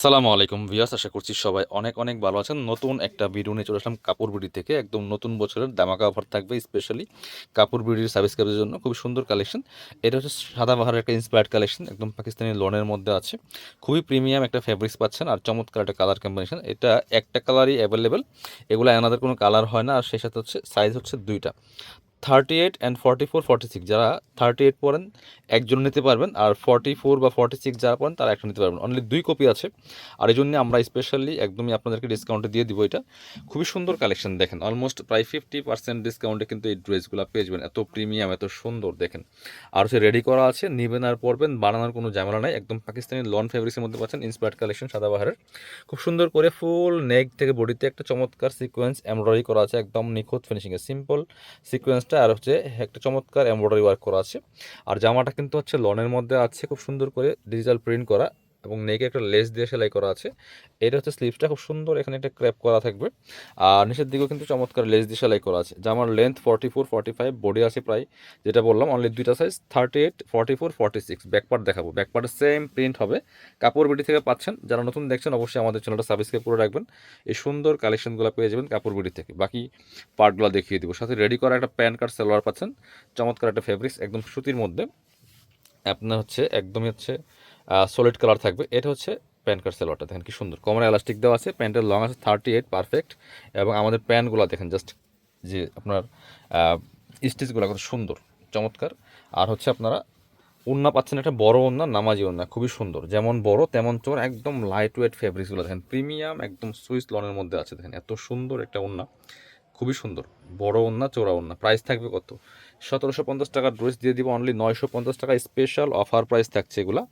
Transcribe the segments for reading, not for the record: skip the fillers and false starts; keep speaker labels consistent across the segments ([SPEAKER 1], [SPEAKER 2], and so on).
[SPEAKER 1] আসসালামু আলাইকুম ভিউয়ার্স, আশা করছি সবাই অনেক অনেক ভালো আছেন। নতুন একটা ভিডিও নিয়ে চলে আসলাম কাপড় বিডি থেকে। একদম নতুন বছরের ধামাকা অফার থাকবে স্পেশালি কাপড় বিডির সাবস্ক্রাইবের জন্য। খুবই সুন্দর কালেকশন। এটা হচ্ছে সাদাবাহারের একটা ইন্সপায়ার্ড কালেকশন, একদম পাকিস্তানি লোনের মধ্যে আছে। খুবই প্রিমিয়াম একটা ফ্যাব্রিক্স পাচ্ছেন আর চমৎকার একটা কালার কম্বিনেশন। এটা একটা কালারই অ্যাভেলেবেল, এগুলো আনাদার কোনো কালার হয় না। আর সেই সাথে হচ্ছে সাইজ হচ্ছে দুইটা, 38 অ্যান্ড 44 46। যারা 38 পড়েন একজন নিতে পারবেন, আর 44 বা 46 যারা পড়েন তারা একটা নিতে পারবেন। অনলি 2 কপি আছে, আর এই জন্য আমরা স্পেশালি একদমই আপনাদেরকে ডিসকাউন্টে দিয়ে দিব। এটা খুবই সুন্দর কালেকশন, দেখেন অলমোস্ট প্রায় 50% ডিসকাউন্টে কিন্তু এই ড্রেসগুলো পেয়ে যাবেন। এত প্রিমিয়াম, এত সুন্দর দেখেন। আর হচ্ছে রেডি করা আছে, নেবেন আর পরবেন, বানানোর কোনো ঝামেলা নাই। একদম পাকিস্তানি লন ফেব্রিক্সের মধ্যে পাচ্ছেন ইন্সপায়ার্ড কালেকশন সাদাবাহারের। খুব সুন্দর করে ফুল নেক থেকে বডিতে একটা চমৎকার সিকোয়েন্স এমব্রয়ডারি করা আছে, একদম নিখুঁত ফিনিশিংয়ে সিম্পল সিকোয়েন্সটা, আর হচ্ছে একটা চমৎকার এমব্রয়ডারি ওয়ার্ক করা আছে। আর জামাটা কিন্তু হচ্ছে লনের মধ্যে আছে, খুব সুন্দর করে ডিজিটাল প্রিন্ট করা, এবং নেকে একটা লেস দিয়ে সেলাই করা আছে। এটা হচ্ছে স্লিভসটা খুব সুন্দর, এখানে একটা ক্র্যাপ করা থাকবে। আর নিচের দিকেও কিন্তু চমৎকার লেস দিয়ে সেলাই করা আছে। জামার লেন্থ 44 45, বডি আছে প্রায় যেটা বললাম অনলি দুইটা সাইজ 38 44 46। ব্যাকপার্ট দেখাবো, ব্যাকপার্টে সেম প্রিন্ট হবে। কাপড় বিডি থেকে পাচ্ছেন। যারা নতুন দেখছেন অবশ্যই আমাদের চ্যানেলটা সাবস্ক্রাইব করে রাখবেন। এই সুন্দর কালেকশনগুলো পেয়ে যাবেন কাপড় বিডি থেকে। বাকি পার্টগুলো দেখিয়ে দিব। সাথে রেডি করা একটা প্যান্ট কার্ড সালোয়ার পাচ্ছেন, চমৎকার একটা ফেব্রিক্স, একদম সুতির মধ্যে। আপনার হচ্ছে একদমই হচ্ছে সলিড কালার থাকবে। এটা হচ্ছে প্যান্ট কার্ড সালোয়ারটা, দেখেন কি সুন্দর। কোমরে এলাস্টিক দেওয়া আছে, প্যান্টের লং আছে 38 পারফেক্ট। এবং আমাদের প্যান্টগুলো দেখেন জাস্ট, যে আপনার স্টিচগুলো কত সুন্দর, চমৎকার। আর হচ্ছে আপনারা ওড়না পাচ্ছেন, একটা বড় ওড়না, নামাজি ওড়না, খুবই সুন্দর। যেমন বড় তেমন চোর, একদম লাইট ওয়েট ফেব্রিক্সগুলো দেখেন, প্রিমিয়াম একদম সুইস লনের মধ্যে আছে। দেখেন এত সুন্দর একটা ওড়না, খুবই সুন্দর। বড় ওড়না, চোরা ওড়না। প্রাইস থাকবে কত? 1750 টাকার ড্রেস দিয়ে দিব অনলি 950 টাকা। স্পেশাল অফার প্রাইস থাকছে এগুলা।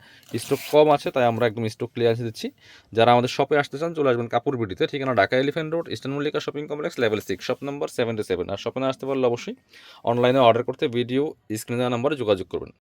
[SPEAKER 1] স্টক কম আছে তাই আমরা একদম স্টক ক্লিয়ারেন্স দিচ্ছি। যারা আমাদের শপে আসতে চান চলে আসবেন কাপড় বিডিতে। ঠিকানা Dhaka elephant road, eastern Mallika shopping complex, level 6, shop number 77। আর শপে না আসতে পারলে অবশ্যই অনলাইনে অর্ডার করতে ভিডিও স্ক্রিনে দেওয়া নাম্বারে যোগাযোগ করবেন।